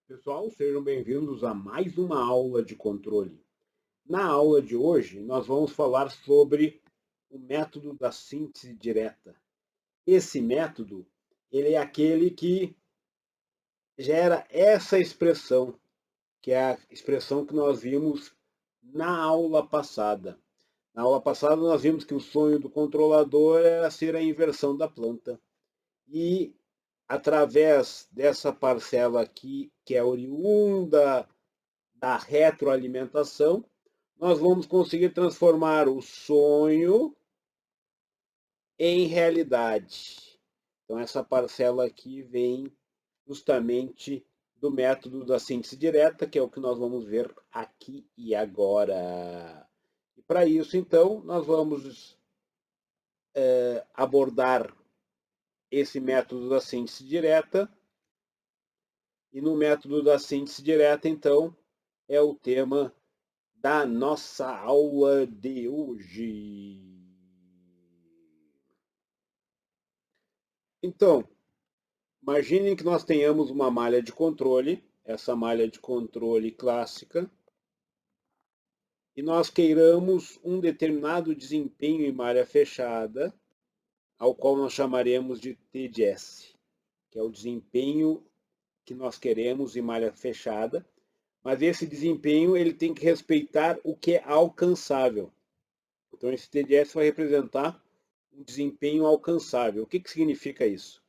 Pessoal, sejam bem-vindos a mais uma aula de controle. Na aula de hoje, nós vamos falar sobre o método da síntese direta. Esse método, ele é aquele que gera essa expressão, que é a expressão que nós vimos na aula passada. Na aula passada, nós vimos que o sonho do controlador era ser a inversão da planta. E através dessa parcela aqui, que é oriunda da retroalimentação, nós vamos conseguir transformar o sonho em realidade. Então, essa parcela aqui vem justamente do método da síntese direta, que é o que nós vamos ver aqui e agora. E para isso, então, nós vamos abordar esse método da síntese direta. E no método da síntese direta, então, é o tema da nossa aula de hoje. Então, imaginem que nós tenhamos uma malha de controle, essa malha de controle clássica, e nós queiramos um determinado desempenho em malha fechada, ao qual nós chamaremos de TDS, que é o desempenho que nós queremos em malha fechada, mas esse desempenho ele tem que respeitar o que é alcançável. Então, esse TDS vai representar um desempenho alcançável. O que significa isso?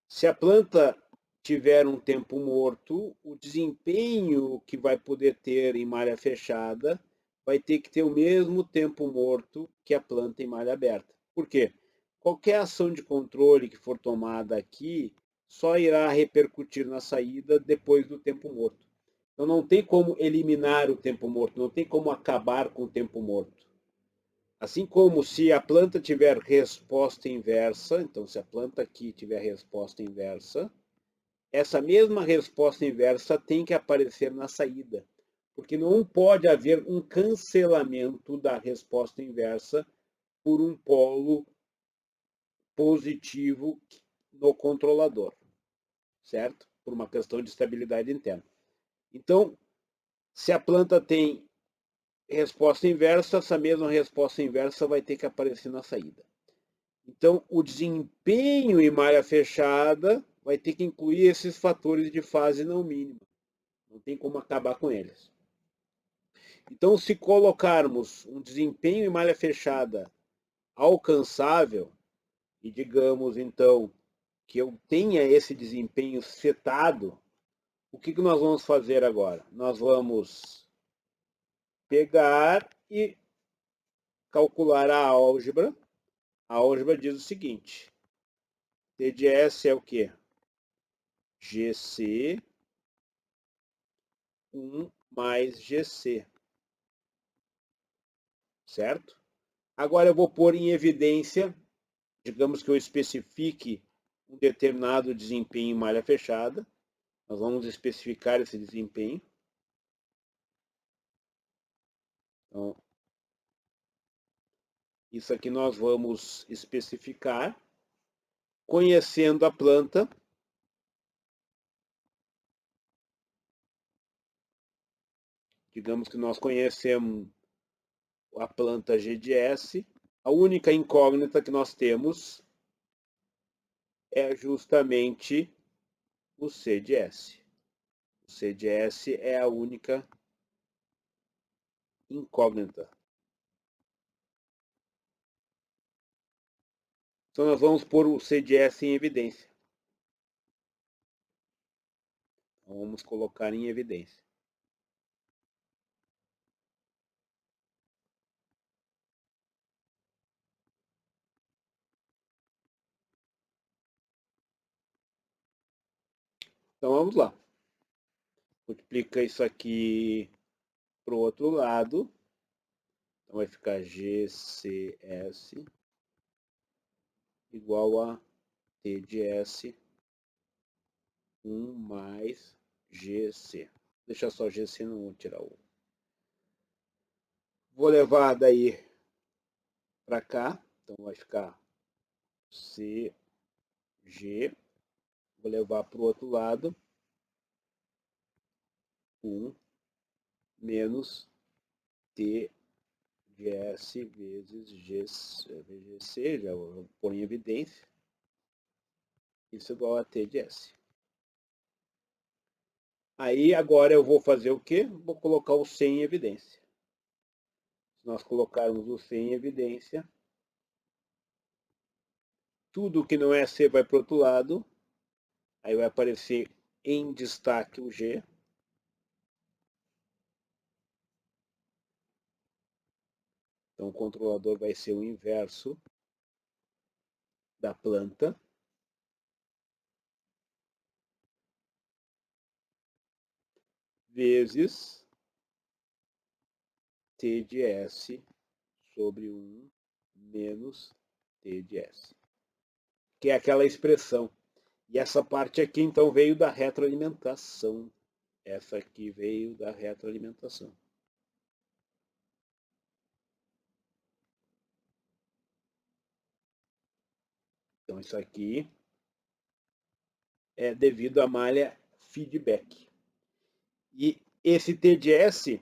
Se a planta tiver um tempo morto, o desempenho que vai poder ter em malha fechada vai ter que ter o mesmo tempo morto que a planta em malha aberta. Por quê? Qualquer ação de controle que for tomada aqui só irá repercutir na saída depois do tempo morto. Então não tem como eliminar o tempo morto, não tem como acabar com o tempo morto. Assim como se a planta tiver resposta inversa, então se a planta aqui tiver resposta inversa, essa mesma resposta inversa tem que aparecer na saída, porque não pode haver um cancelamento da resposta inversa por um polo positivo no controlador, certo? Por uma questão de estabilidade interna. Então, se a planta tem resposta inversa, essa mesma resposta inversa vai ter que aparecer na saída. Então, o desempenho em malha fechada vai ter que incluir esses fatores de fase não mínima. Não tem como acabar com eles. Então, se colocarmos um desempenho em malha fechada alcançável, e digamos então que eu tenha esse desempenho setado, o que nós vamos fazer agora? Nós vamos pegar e calcular a álgebra. A álgebra diz o seguinte: TDS é o quê? GC 1 mais GC. Certo? Agora eu vou pôr em evidência, digamos que eu especifique um determinado desempenho em malha fechada. Nós vamos especificar esse desempenho. Então, isso aqui nós vamos especificar, conhecendo a planta. Digamos que nós conhecemos a planta GDS. A única incógnita que nós temos é justamente o CDS. O CDS é a única incógnita. Então nós vamos pôr o CDS em evidência. Então, vamos colocar em evidência. Então vamos lá. Multiplica isso aqui para o outro lado. Então vai ficar GCS igual a TDS 1 mais GC. Deixa só GC, não vou tirar o. Vou levar daí para cá. Então vai ficar CG. Vou levar para o outro lado. 1 menos T de S vezes VGC, já vou pôr em evidência. Isso é igual a T de S. Aí agora eu vou fazer o quê? Vou colocar o C em evidência. Se nós colocarmos o C em evidência, tudo que não é C vai para o outro lado. Aí vai aparecer em destaque o G. Então o controlador vai ser o inverso da planta. Vezes T de S sobre 1 menos T de S. Que é aquela expressão. E essa parte aqui, então, veio da retroalimentação. Essa aqui veio da retroalimentação. Então, isso aqui é devido à malha feedback. E esse TDS,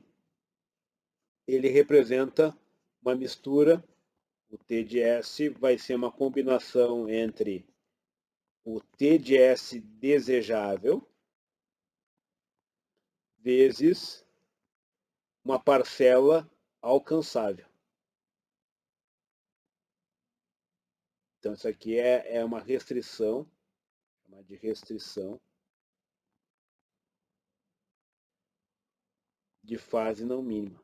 ele representa uma mistura. O TDS vai ser uma combinação entre o TDS desejável vezes uma parcela alcançável. Então, isso aqui é uma restrição, chama de restrição de fase não mínima.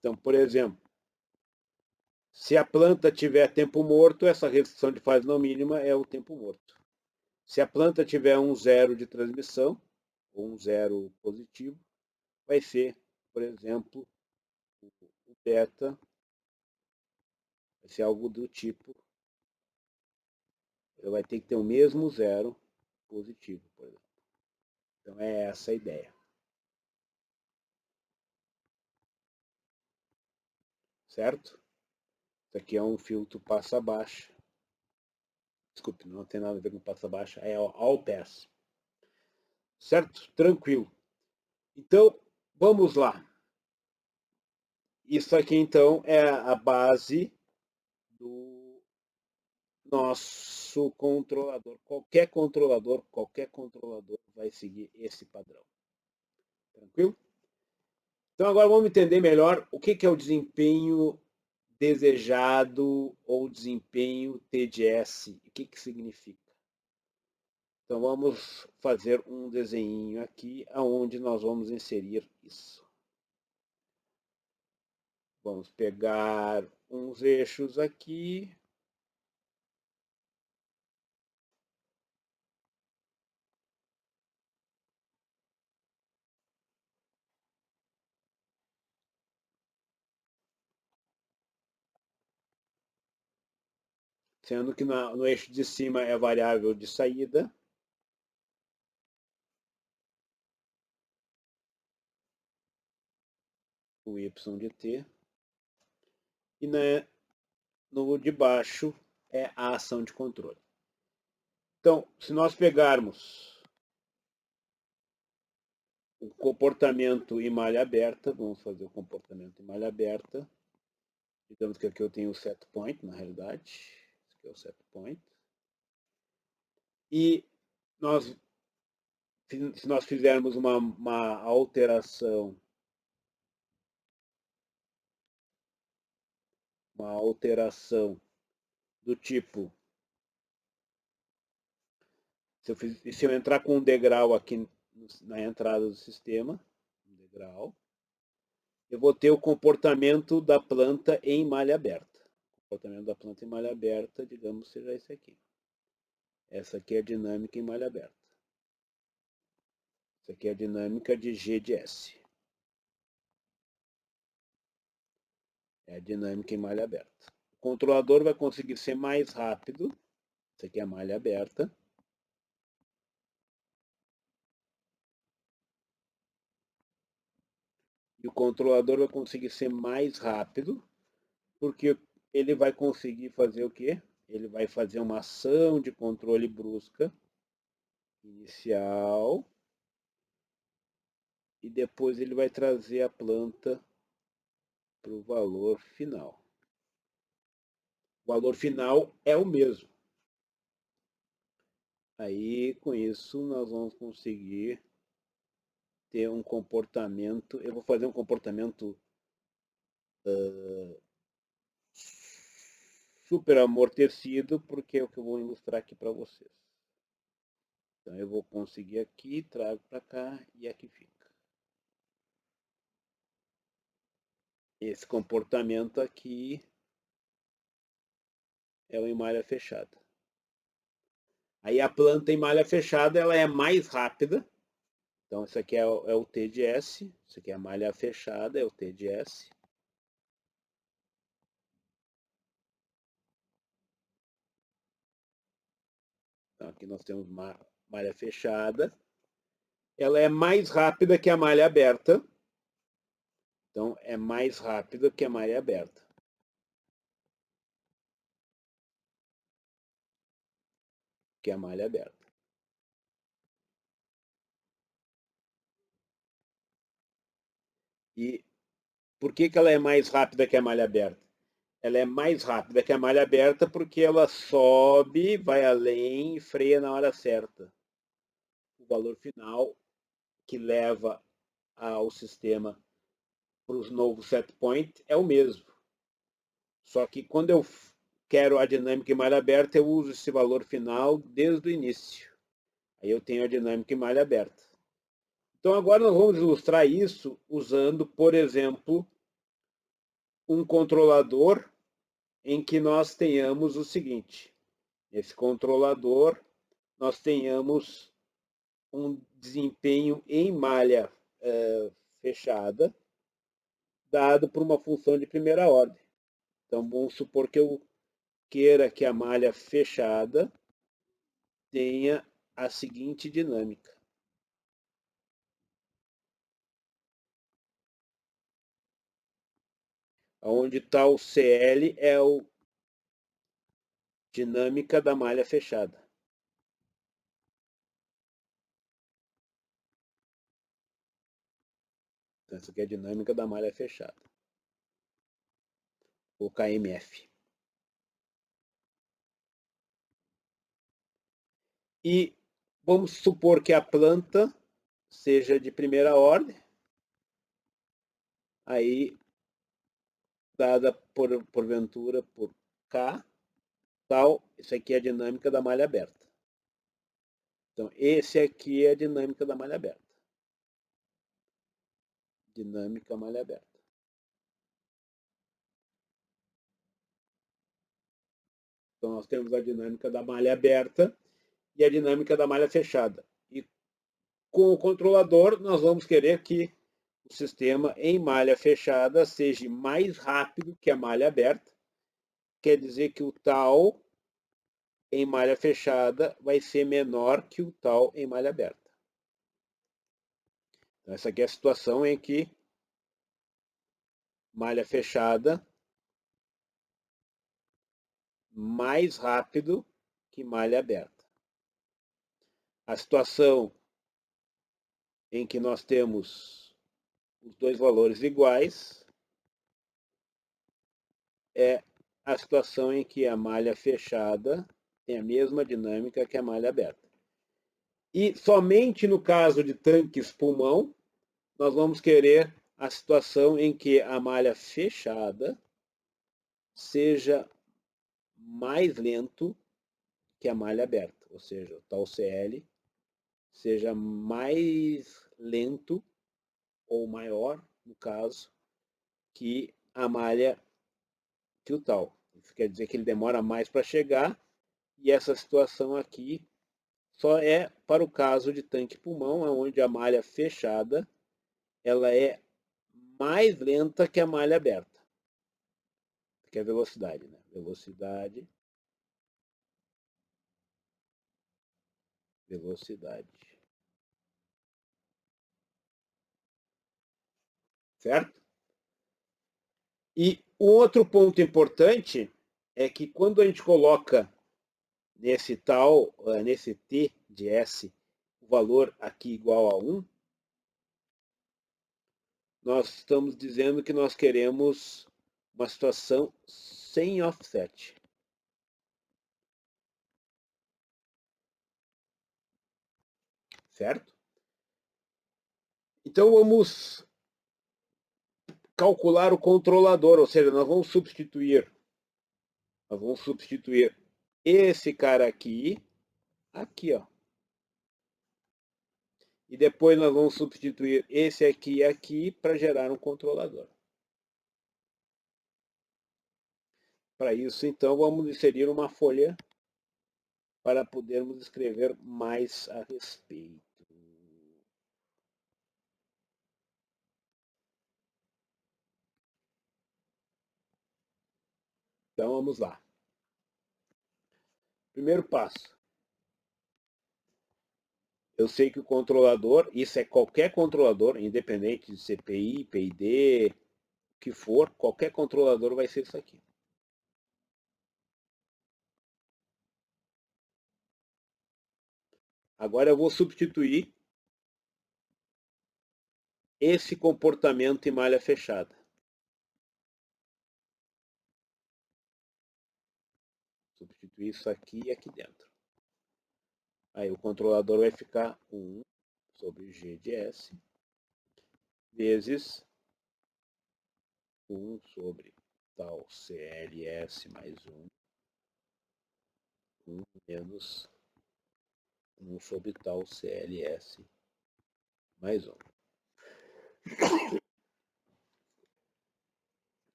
Então, por exemplo, se a planta tiver tempo morto, essa restrição de fase não mínima é o tempo morto. Se a planta tiver um zero de transmissão, ou um zero positivo, vai ser, por exemplo, o beta, vai ser algo do tipo, ele vai ter que ter o mesmo zero positivo, por exemplo. Então é essa a ideia. Certo? Isso aqui é um filtro passa-baixa. Desculpe, não tem nada a ver com passa-baixa, é all pass. Certo? Tranquilo. Então, vamos lá. Isso aqui, então, é a base do nosso controlador. Qualquer controlador vai seguir esse padrão. Tranquilo? Então, agora vamos entender melhor o que é o desempenho desejado ou desempenho TDS. O que significa? Então, vamos fazer um desenho aqui, onde nós vamos inserir isso. Vamos pegar uns eixos aqui. Sendo que no eixo de cima é a variável de saída. O y de t. E no de baixo é a ação de controle. Então, se nós pegarmos o comportamento em malha aberta, vamos fazer o comportamento em malha aberta. Digamos que aqui eu tenho o set point, na realidade. Esse aqui é o set point. E se nós fizermos uma alteração do tipo, se eu entrar com um degrau aqui na entrada do sistema, um degrau, eu vou ter o comportamento da planta em malha aberta. O comportamento da planta em malha aberta, digamos, seja esse aqui. Essa aqui é a dinâmica em malha aberta. Essa aqui é a dinâmica de G de S. É a dinâmica em malha aberta. O controlador vai conseguir ser mais rápido. Essa aqui é a malha aberta. E o controlador vai conseguir ser mais rápido, porque ele vai conseguir fazer o quê? ele vai fazer uma ação de controle brusca inicial e depois ele vai trazer a planta para o valor final. O valor final é o mesmo. Aí, com isso, nós vamos conseguir ter um comportamento. Eu vou fazer um comportamento super amortecido, porque é o que eu vou ilustrar aqui para vocês. Então, eu vou conseguir aqui, trago para cá e aqui fica. Esse comportamento aqui é o em malha fechada. Aí a planta em malha fechada ela é mais rápida. Então, isso aqui é o T de S. Isso aqui é a malha fechada, é o T de S. Então, aqui nós temos uma malha fechada. Ela é mais rápida que a malha aberta. Então, é mais rápida que a malha aberta. Que a malha aberta. E por que ela é mais rápida que a malha aberta? Ela é mais rápida que a malha aberta porque ela sobe, vai além e freia na hora certa. O valor final que leva ao sistema para os novos set point é o mesmo. Só que quando eu quero a dinâmica em malha aberta, eu uso esse valor final desde o início. Aí eu tenho a dinâmica em malha aberta. Então agora nós vamos ilustrar isso usando, por exemplo, um controlador em que nós tenhamos o seguinte. Esse controlador, nós tenhamos um desempenho em malha fechada, dado por uma função de primeira ordem. Então vamos supor que eu queira que a malha fechada tenha a seguinte dinâmica. Onde está o CL é o dinâmica da malha fechada. Então, essa aqui é a dinâmica da malha fechada. O KMF. E vamos supor que a planta seja de primeira ordem. Aí, dada porventura por K, tal, isso aqui é a dinâmica da malha aberta. Então, esse aqui é a dinâmica da malha aberta. Dinâmica malha aberta. Então, nós temos a dinâmica da malha aberta e a dinâmica da malha fechada. E com o controlador, nós vamos querer que o sistema em malha fechada seja mais rápido que a malha aberta. Quer dizer que o tal em malha fechada vai ser menor que o tal em malha aberta. Então, essa aqui é a situação em que malha fechada mais rápido que malha aberta. A situação em que nós temos os dois valores iguais é a situação em que a malha fechada tem a mesma dinâmica que a malha aberta. E somente no caso de tanques pulmão, nós vamos querer a situação em que a malha fechada seja mais lento que a malha aberta, ou seja, o tal CL seja mais lento ou maior, no caso, que a malha que o tal. Isso quer dizer que ele demora mais para chegar e essa situação aqui só é para o caso de tanque pulmão, onde a malha fechada ela é mais lenta que a malha aberta. Que é a velocidade, né? Velocidade. Certo? E um outro ponto importante é que quando a gente coloca nesse t de S, o valor aqui igual a 1, nós estamos dizendo que nós queremos uma situação sem offset. Certo? Então vamos calcular o controlador, ou seja, nós vamos substituir esse cara aqui, ó. E depois nós vamos substituir esse aqui e aqui para gerar um controlador. Para isso, então, vamos inserir uma folha para podermos escrever mais a respeito. Então, vamos lá. Primeiro passo. Eu sei que o controlador, isso é qualquer controlador, independente de CPI, PID, o que for, qualquer controlador vai ser isso aqui. Agora eu vou substituir esse comportamento em malha fechada. Substituir isso aqui e aqui dentro. Aí o controlador vai ficar 1 sobre G de S vezes 1 sobre tal CLS mais 1 menos 1 sobre tal CLS mais 1.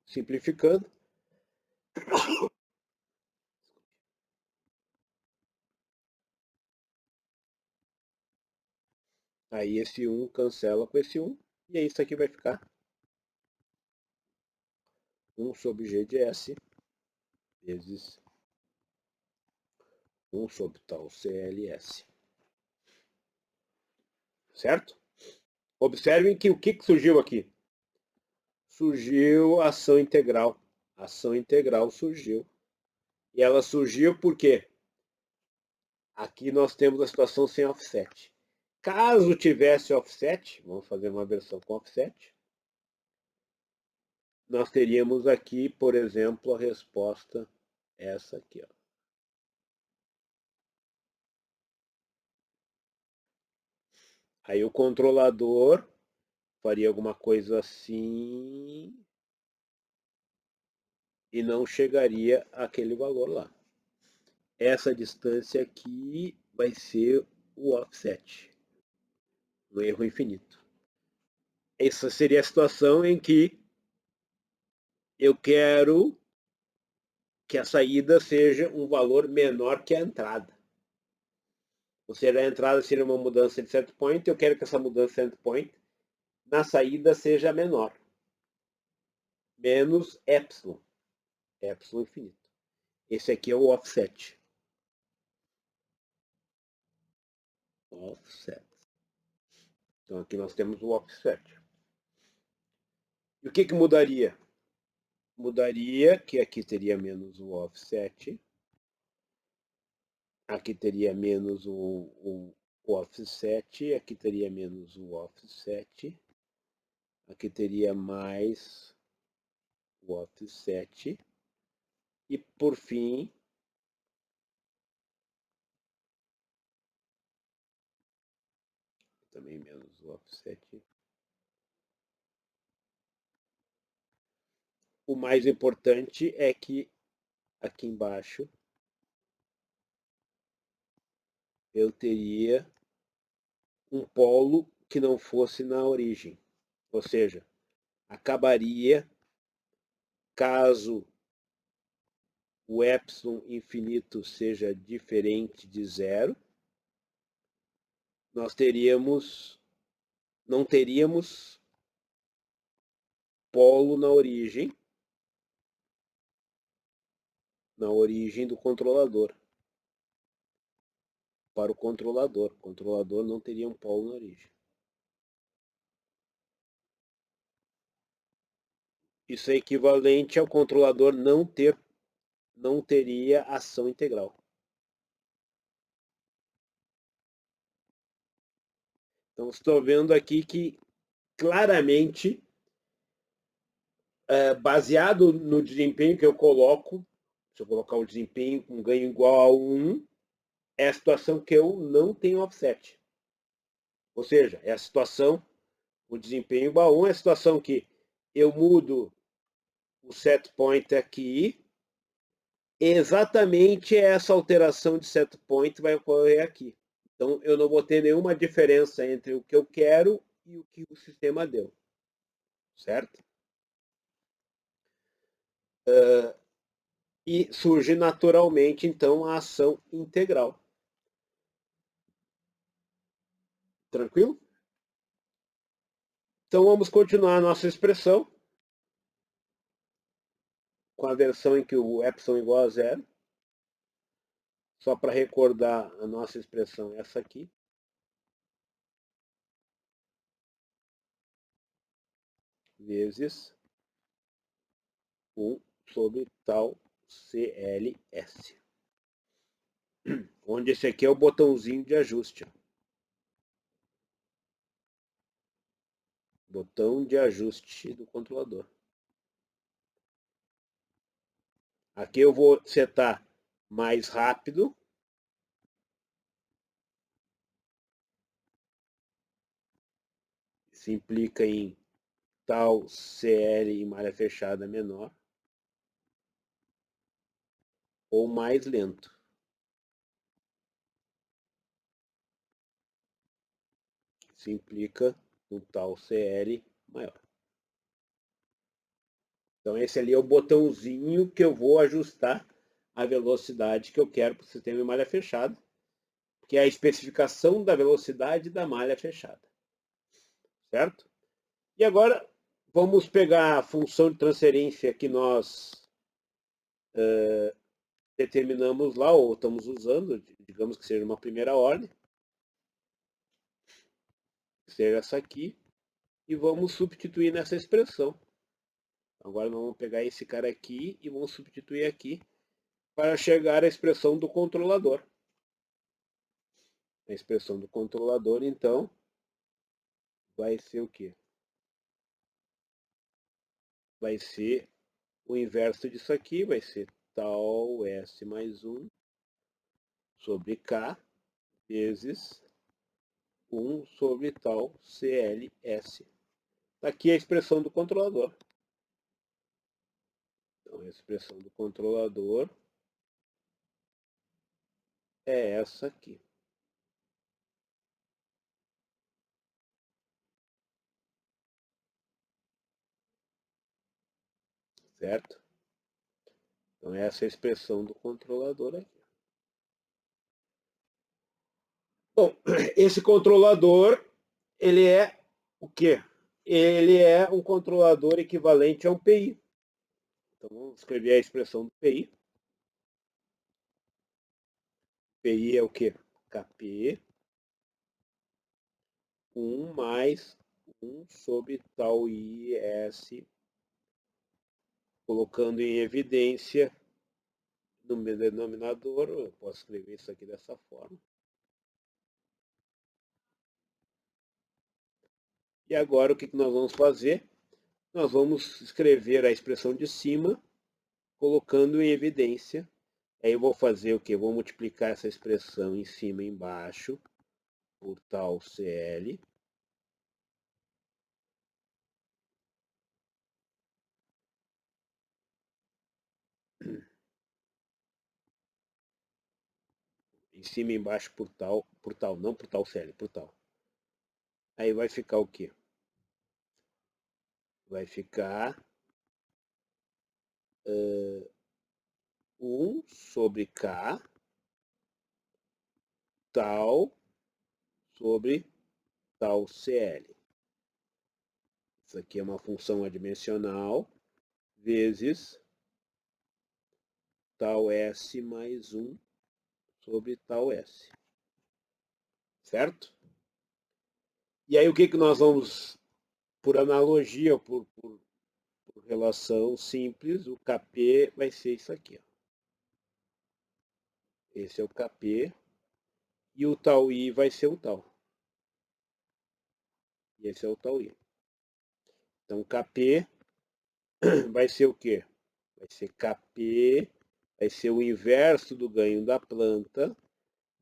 Simplificando, aí esse 1 cancela com esse 1, e aí isso aqui vai ficar 1 sobre G de S vezes 1 sobre tal CLS. Certo? Observem que o que surgiu aqui? Surgiu a ação integral. A ação integral surgiu. E ela surgiu por quê? Aqui nós temos a situação sem offset. Caso tivesse offset, vamos fazer uma versão com offset, nós teríamos aqui, por exemplo, a resposta essa aqui. Ó. Aí o controlador faria alguma coisa assim e não chegaria àquele valor lá. Essa distância aqui vai ser o offset, um erro infinito. Essa seria a situação em que eu quero que a saída seja um valor menor que a entrada. Ou seja, a entrada seria uma mudança de set point, eu quero que essa mudança de set point na saída seja menor. Menos epsilon. Epsilon infinito. Esse aqui é o offset. Offset. Então aqui nós temos o offset. E o que mudaria? Mudaria que aqui teria menos o offset. Aqui teria menos o offset. Aqui teria menos o offset. Aqui teria mais o offset. E por fim, também menos o offset. O mais importante é que aqui embaixo eu teria um polo que não fosse na origem. Ou seja, acabaria caso o epsilon infinito seja diferente de zero, nós não teríamos polo na origem, na origem do controlador. Para o controlador. O controlador não teria um polo na origem. Isso é equivalente ao controlador não teria ação integral. Então, estou vendo aqui que claramente, baseado no desempenho que eu coloco, se eu colocar o desempenho com ganho igual a 1, é a situação que eu não tenho offset. Ou seja, é a situação, o desempenho igual a 1 é a situação que eu mudo o set point aqui, exatamente essa alteração de set point vai ocorrer aqui. Então, eu não vou ter nenhuma diferença entre o que eu quero e o que o sistema deu. Certo? E surge naturalmente, então, a ação integral. Tranquilo? Então, vamos continuar a nossa expressão com a versão em que o epsilon é igual a zero. Só para recordar, a nossa expressão é essa aqui. Vezes 1 sobre tal CLS. Onde esse aqui é o botãozinho de ajuste. Botão de ajuste do controlador. Aqui eu vou setar mais rápido. Isso implica em tal CL em malha fechada menor. Ou mais lento. Isso implica no tal CL maior. Então esse ali é o botãozinho que eu vou ajustar a velocidade que eu quero para o sistema em malha fechada, que é a especificação da velocidade da malha fechada. Certo? E agora vamos pegar a função de transferência que nós determinamos lá, ou estamos usando, digamos que seja uma primeira ordem, que seja essa aqui, e vamos substituir nessa expressão. Agora nós vamos pegar esse cara aqui e vamos substituir aqui para chegar à expressão do controlador. A expressão do controlador, então, vai ser o quê? Vai ser o inverso disso aqui, vai ser tal S mais 1 sobre K vezes 1 sobre tal CLS. Aqui é a expressão do controlador. Então, a expressão do controlador é essa aqui. Certo? Então, essa é a expressão do controlador aqui. Bom, esse controlador, ele é o quê? Ele é um controlador equivalente a um PI. Então, vamos escrever a expressão do PI. PI é o quê? KP 1 mais 1 sobre tal IS, colocando em evidência no meu denominador, eu posso escrever isso aqui dessa forma. E agora o que nós vamos fazer? Nós vamos escrever a expressão de cima, colocando em evidência. Aí eu vou fazer o quê? Vou multiplicar essa expressão em cima e embaixo por tal CL. Em cima e embaixo por tal, não por tal CL, por tal. Aí vai ficar o quê? Vai ficar 1 sobre K tal sobre tal CL. Isso aqui é uma função adimensional vezes tal S mais 1 sobre tal S. Certo? E aí o que nós vamos, por analogia, ou por relação simples, o Kp vai ser isso aqui. Ó. Esse é o Kp. E o tau I vai ser o tau. E esse é o tau I. Então, Kp vai ser o quê? Vai ser Kp, vai ser o inverso do ganho da planta,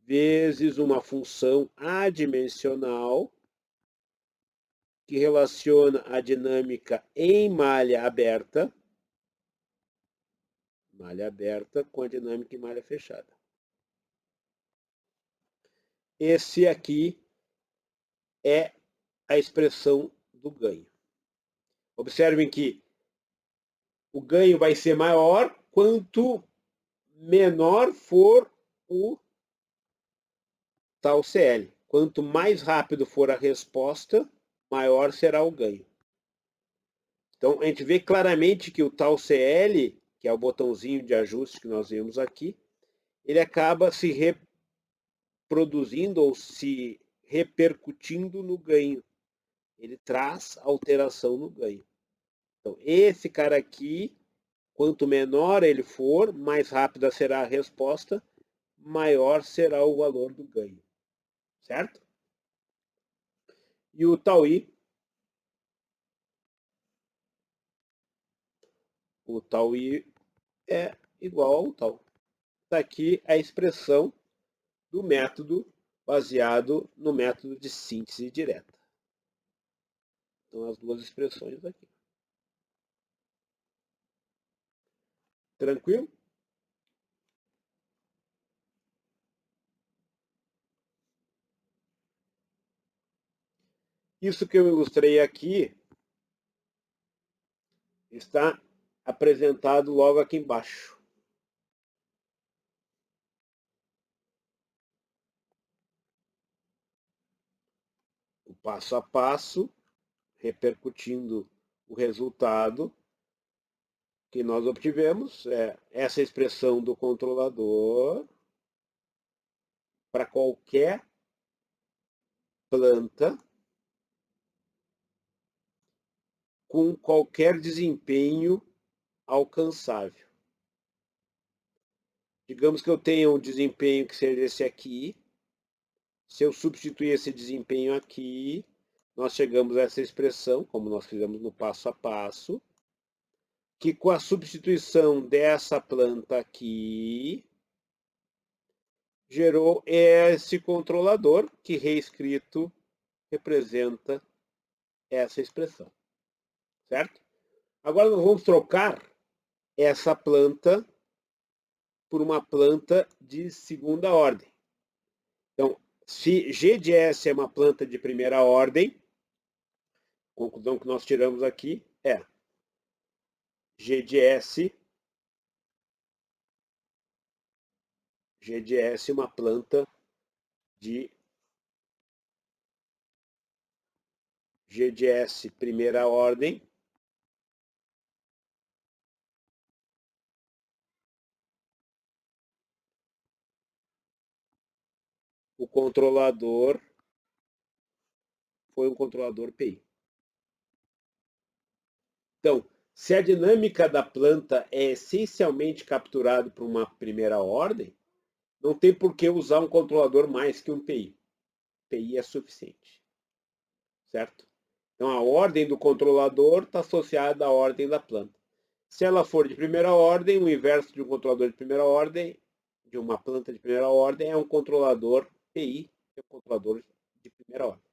vezes uma função adimensional que relaciona a dinâmica em malha aberta com a dinâmica em malha fechada. Esse aqui é a expressão do ganho. Observem que o ganho vai ser maior quanto menor for o tal CL. Quanto mais rápido for a resposta, maior será o ganho. Então, a gente vê claramente que o tal CL, que é o botãozinho de ajuste que nós vemos aqui, ele acaba se reproduzindo ou se repercutindo no ganho. Ele traz alteração no ganho. Então, esse cara aqui, quanto menor ele for, mais rápida será a resposta, maior será o valor do ganho. Certo? E o tau I, é igual ao tau. Está aqui a expressão do método baseado no método de síntese direta. Então, as duas expressões aqui. Tranquilo? Isso que eu ilustrei aqui está apresentado logo aqui embaixo. O passo a passo, repercutindo o resultado que nós obtivemos, é essa expressão do controlador para qualquer planta com qualquer desempenho alcançável. Digamos que eu tenha um desempenho que seja esse aqui. Se eu substituir esse desempenho aqui, nós chegamos a essa expressão, como nós fizemos no passo a passo, que com a substituição dessa planta aqui, gerou esse controlador, que reescrito representa essa expressão. Certo? Agora nós vamos trocar essa planta por uma planta de segunda ordem. Então, se G de S é uma planta de primeira ordem, a conclusão que nós tiramos aqui é G de S uma planta de G de S primeira ordem, o controlador foi um controlador PI. Então, se a dinâmica da planta é essencialmente capturada por uma primeira ordem, não tem por que usar um controlador mais que um PI. PI é suficiente. Certo? Então, a ordem do controlador está associada à ordem da planta. Se ela for de primeira ordem, o inverso de um controlador de primeira ordem, de uma planta de primeira ordem, é um controlador PI, que é um controlador de primeira ordem.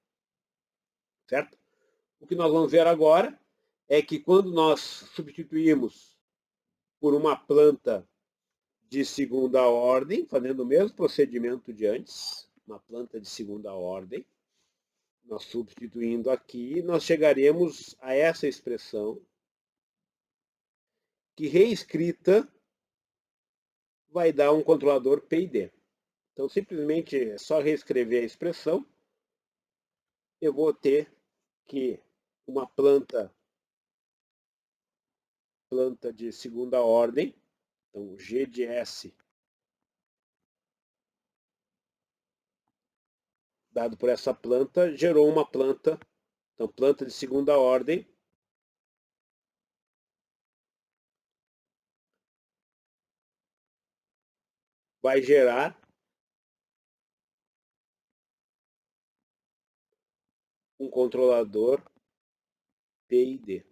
Certo? O que nós vamos ver agora é que quando nós substituímos por uma planta de segunda ordem, fazendo o mesmo procedimento de antes, uma planta de segunda ordem, nós substituindo aqui, nós chegaremos a essa expressão que reescrita vai dar um controlador PID. Então, simplesmente é só reescrever a expressão. Eu vou ter que uma planta de segunda ordem Então, G de S, dado por essa planta, gerou uma planta, então planta de segunda ordem, vai gerar um controlador PID.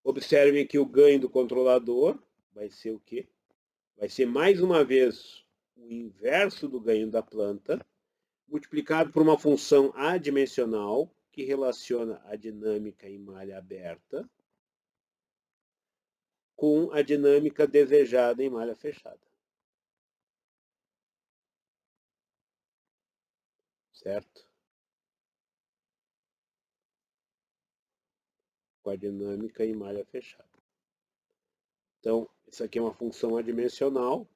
Observem que o ganho do controlador vai ser o quê? Vai ser mais uma vez o inverso do ganho da planta, multiplicado por uma função adimensional que relaciona a dinâmica em malha aberta com a dinâmica desejada em malha fechada. Certo? Com a dinâmica em malha fechada. Então, isso aqui é uma função adimensional.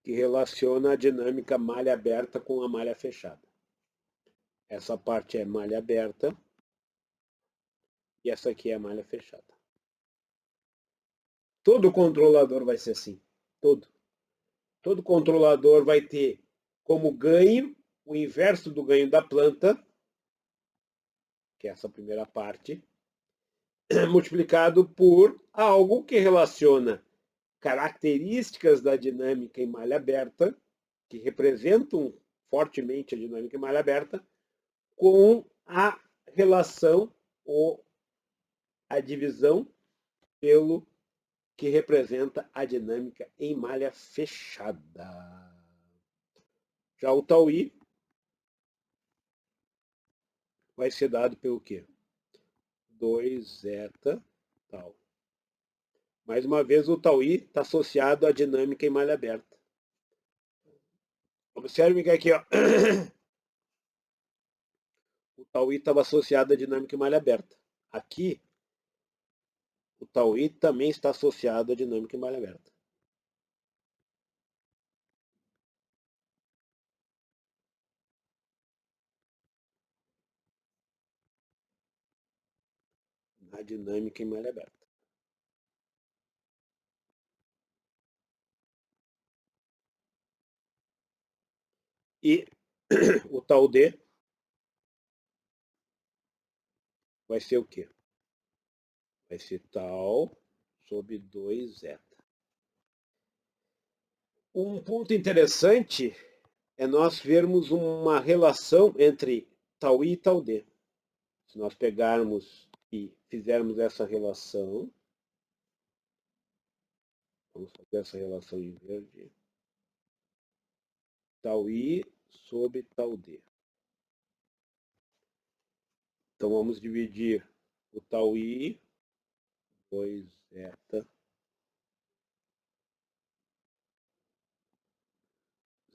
Que relaciona a dinâmica malha aberta com a malha fechada. Essa parte é malha aberta e essa aqui é a malha fechada. Todo controlador vai ser assim. Todo controlador vai ter como ganho o inverso do ganho da planta, que é essa primeira parte, multiplicado por algo que relaciona características da dinâmica em malha aberta, que representam fortemente a dinâmica em malha aberta, com a relação ou a divisão pelo que representa a dinâmica em malha fechada. Já o tau I vai ser dado pelo quê? 2 zeta tal. Mais uma vez, o tau I está associado à dinâmica em malha aberta. Observe que aqui, ó, o tau I estava associado à dinâmica em malha aberta. Aqui, o tau I também está associado à dinâmica em malha aberta. A dinâmica em malha aberta. E o tau D vai ser o quê? Vai ser tau sobre 2 zeta. Um ponto interessante é nós vermos uma relação entre tau I e tau D. Se nós pegarmos e fizermos essa relação, vamos fazer essa relação em verde, tau I sobre tau D. Então vamos dividir o tau I, 2 zeta,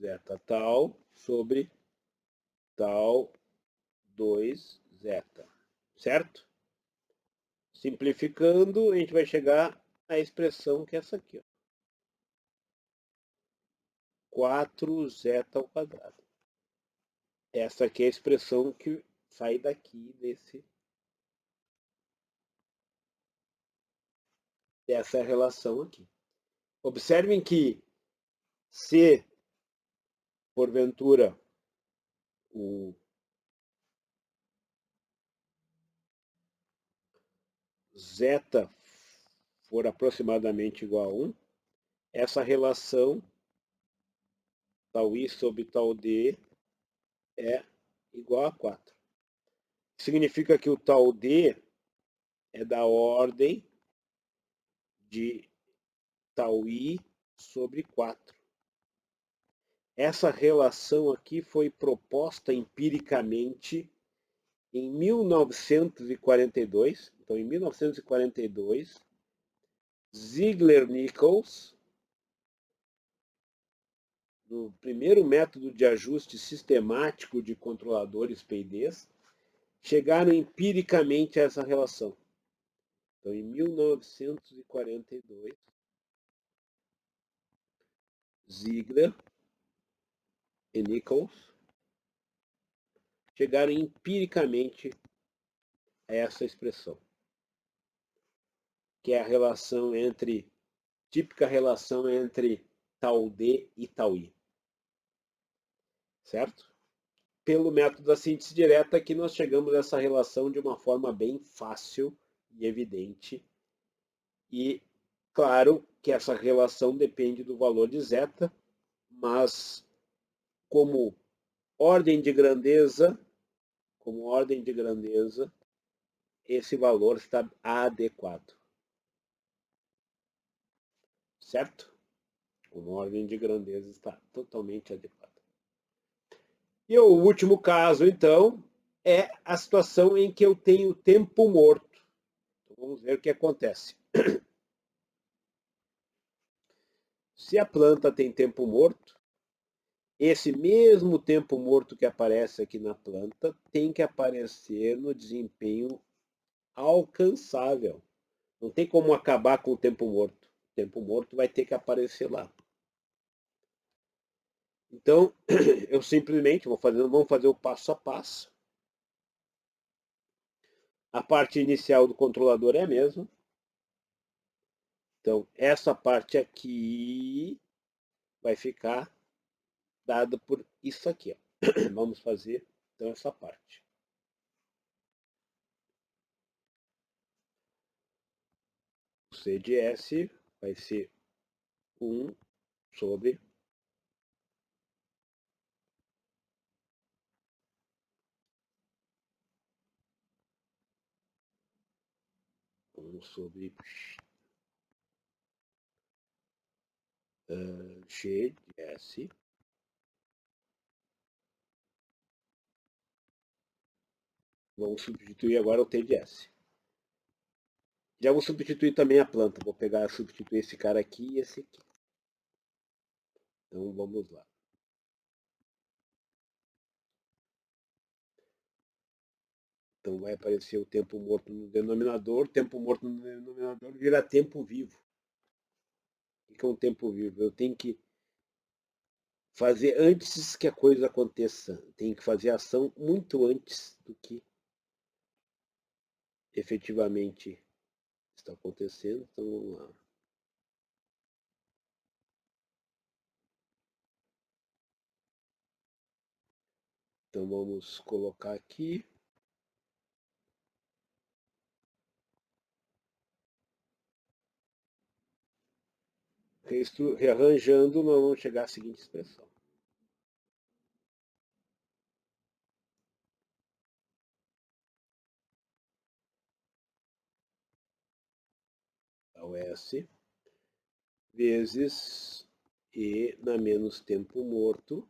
zeta tau, sobre tau 2 zeta, certo? Simplificando, a gente vai chegar à expressão que é essa aqui, ó. 4 zeta ao quadrado. Essa aqui é a expressão que sai daqui dessa relação aqui. Observem que se, porventura, o zeta for aproximadamente igual a 1, essa relação tau I sobre tau D é igual a 4. Significa que o tau D é da ordem de tau I sobre 4. Essa relação aqui foi proposta empiricamente em 1942. Então, em 1942, Ziegler-Nichols, no primeiro método de ajuste sistemático de controladores PIDs, chegaram empiricamente a essa relação. Então, em 1942, Ziegler e Nichols chegaram empiricamente a essa expressão, que é a relação entre, típica relação entre tal D e tal I. Certo? Pelo método da síntese direta, aqui nós chegamos a essa relação de uma forma bem fácil e evidente. E, claro, que essa relação depende do valor de zeta, mas como ordem de grandeza, esse valor está adequado. Certo? Como ordem de grandeza está totalmente adequada. E o último caso, então, é a situação em que eu tenho tempo morto. Então, vamos ver o que acontece. Se a planta tem tempo morto, esse mesmo tempo morto que aparece aqui na planta tem que aparecer no desempenho alcançável. Não tem como acabar com o tempo morto. O tempo morto vai ter que aparecer lá. Então, eu simplesmente vamos fazer o passo a passo. A parte inicial do controlador é a mesma. Então, essa parte aqui vai ficar dada por isso aqui. Ó. Vamos fazer, então, essa parte. O C de S vai ser 1 sobre G de S vamos substituir agora o T de S. Já vou substituir também a planta. Vou pegar, substituir esse cara aqui e esse aqui. Então vamos lá. Então vai aparecer o tempo morto no denominador. Tempo morto no denominador vira tempo vivo. O que é um tempo vivo? Eu tenho que fazer antes que a coisa aconteça. Tenho que fazer a ação muito antes do que efetivamente está acontecendo. Então vamos lá. Então vamos colocar aqui. Rearranjando, nós vamos chegar à seguinte expressão. Então, S vezes E na menos tempo morto,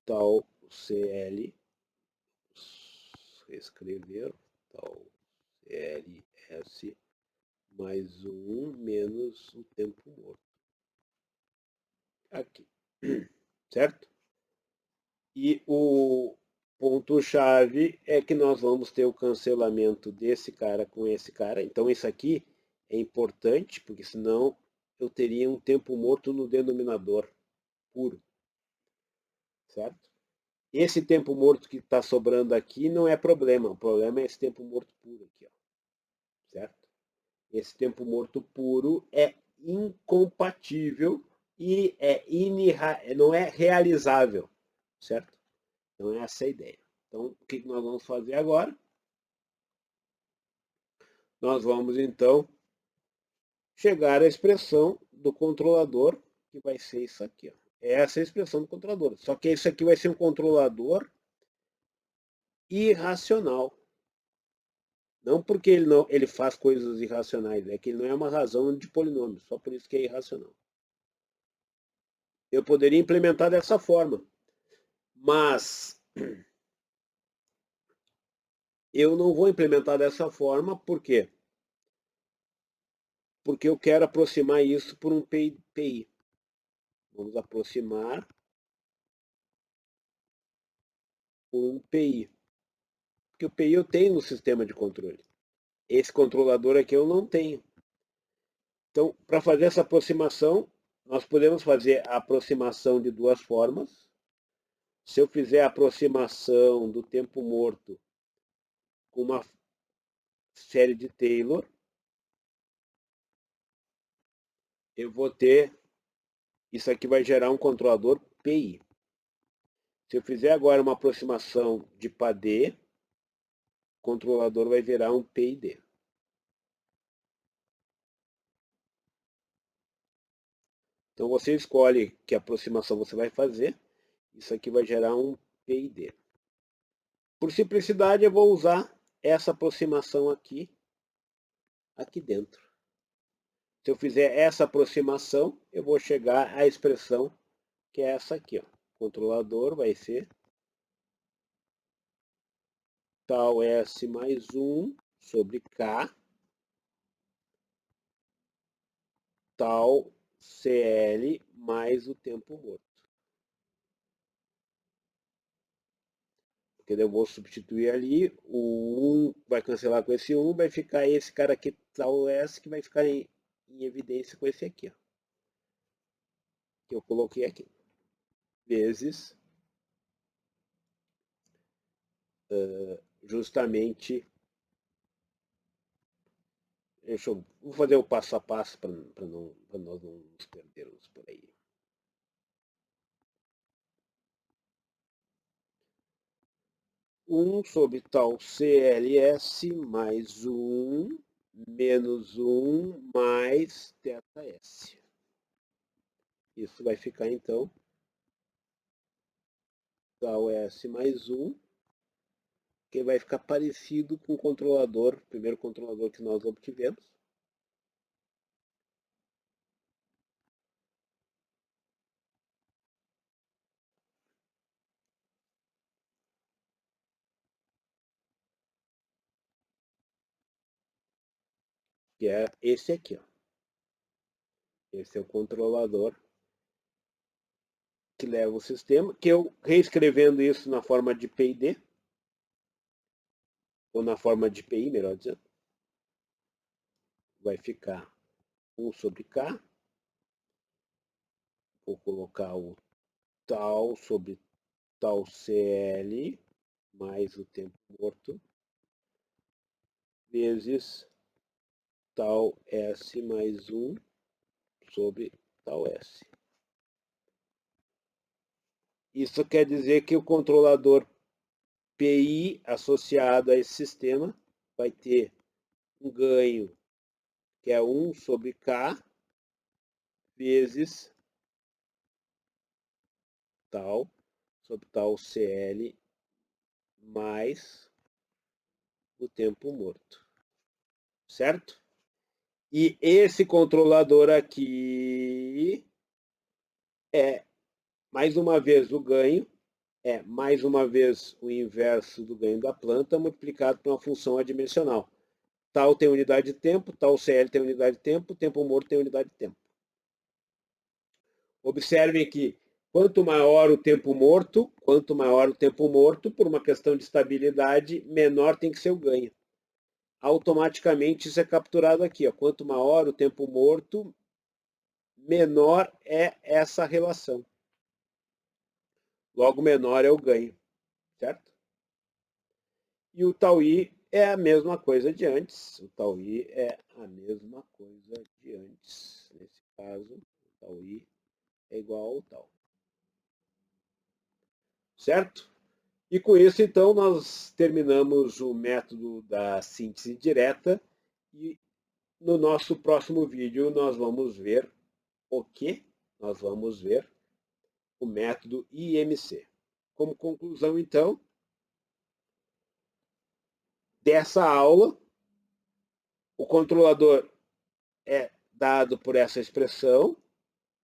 tal CL, reescrever, tal CLS mais 1 menos o tempo morto. Aqui. Certo? E o ponto-chave é que nós vamos ter o cancelamento desse cara com esse cara. Então, isso aqui é importante, porque senão eu teria um tempo morto no denominador puro. Certo? Esse tempo morto que está sobrando aqui não é problema. O problema é esse tempo morto puro aqui. Ó. Certo? Esse tempo morto puro é incompatível e não é realizável. Certo? Então, essa é a ideia. Então, o que nós vamos fazer agora? Nós vamos, então, chegar à expressão do controlador, que vai ser isso aqui. Ó. Essa é a expressão do controlador. Só que isso aqui vai ser um controlador irracional. Não porque ele faz coisas irracionais, é que ele não é uma razão de polinômio, só por isso que é irracional. Eu poderia implementar dessa forma, mas eu não vou implementar dessa forma, por quê? Porque eu quero aproximar isso por um PI. Vamos aproximar por um PI. Porque o PI eu tenho no sistema de controle. Esse controlador aqui eu não tenho. Então, para fazer essa aproximação, nós podemos fazer a aproximação de duas formas. Se eu fizer a aproximação do tempo morto com uma série de Taylor, eu vou ter, isso aqui vai gerar um controlador PI. Se eu fizer agora uma aproximação de PAD, o controlador vai virar um PID. Então você escolhe que aproximação você vai fazer, isso aqui vai gerar um PID. Por simplicidade eu vou usar essa aproximação aqui dentro. Se eu fizer essa aproximação, eu vou chegar à expressão que é essa aqui. Ó. O controlador vai ser tal S mais 1 sobre K, tal CL mais o tempo morto. Porque eu vou substituir ali, o 1 vai cancelar com esse 1, vai ficar esse cara aqui, tal S, que vai ficar em evidência com esse aqui. Ó, que eu coloquei aqui. Vezes justamente, vou fazer o passo a passo para nós não nos perdermos por aí. Sobre tal CLS mais 1 menos 1 mais θS. Isso vai ficar então tal S mais 1, que vai ficar parecido com o controlador, o primeiro controlador que nós obtivemos. Que é esse aqui. Ó. Esse é o controlador que leva o sistema, que eu reescrevendo isso na forma de PID, ou na forma de PI, melhor dizendo, vai ficar 1 sobre K, vou colocar o tal sobre tal CL, mais o tempo morto, vezes tal S mais 1 sobre tal S. Isso quer dizer que o controlador PI associado a esse sistema vai ter um ganho que é 1 sobre K vezes tal sobre tal CL mais o tempo morto. Certo? E esse controlador aqui é, mais uma vez, o ganho, é mais uma vez o inverso do ganho da planta multiplicado por uma função adimensional. Tal tem unidade de tempo, tal CL tem unidade de tempo, tempo morto tem unidade de tempo. Observem que quanto maior o tempo morto, por uma questão de estabilidade, menor tem que ser o ganho. Automaticamente isso é capturado aqui. Ó. Quanto maior o tempo morto, menor é essa relação. Logo, menor é o ganho. Certo? E o tau I é a mesma coisa de antes. O tau I é a mesma coisa de antes. Nesse caso, o tau I é igual ao tau. Certo? E com isso, então, nós terminamos o método da síntese direta e no nosso próximo vídeo nós vamos ver o que? Nós vamos ver o método IMC. Como conclusão, então, dessa aula, o controlador é dado por essa expressão,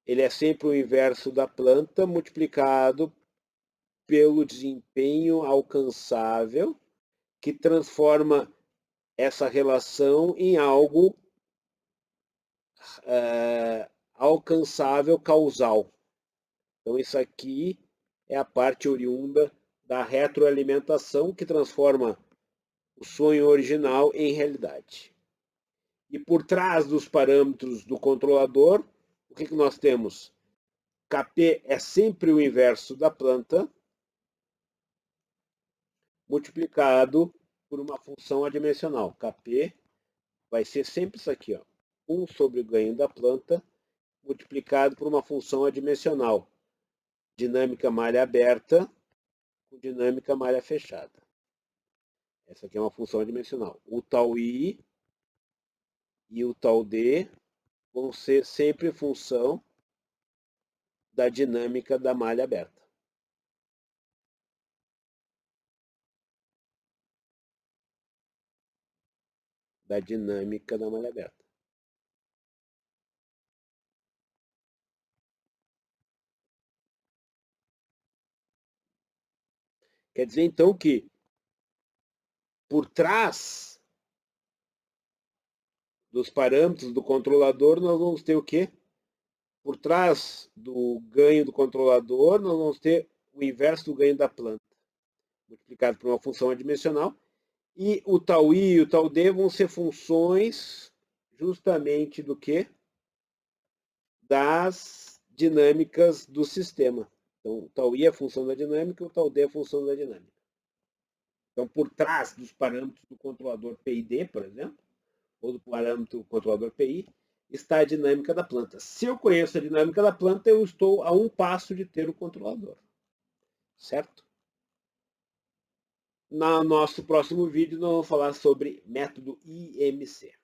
ele é sempre o inverso da planta multiplicado pelo desempenho alcançável, que transforma essa relação em algo alcançável causal. Então isso aqui é a parte oriunda da retroalimentação, que transforma o sonho original em realidade. E por trás dos parâmetros do controlador, o que nós temos? Kp é sempre o inverso da planta, multiplicado por uma função adimensional. Kp vai ser sempre isso aqui, ó, 1 sobre o ganho da planta, multiplicado por uma função adimensional. Dinâmica malha aberta com dinâmica malha fechada. Essa aqui é uma função adimensional. O tau i e o tau d vão ser sempre função da dinâmica da malha aberta. Da dinâmica da malha aberta. Quer dizer, então, que por trás dos parâmetros do controlador, nós vamos ter o quê? Por trás do ganho do controlador, nós vamos ter o inverso do ganho da planta, multiplicado por uma função adimensional. E o tau i e o tau d vão ser funções justamente do quê? Das dinâmicas do sistema. Então, o tau i é a função da dinâmica, o tau d é a função da dinâmica. Então, por trás dos parâmetros do controlador PID, por exemplo, ou do parâmetro controlador PI, está a dinâmica da planta. Se eu conheço a dinâmica da planta, eu estou a um passo de ter o controlador. Certo? No nosso próximo vídeo, nós vamos falar sobre método IMC.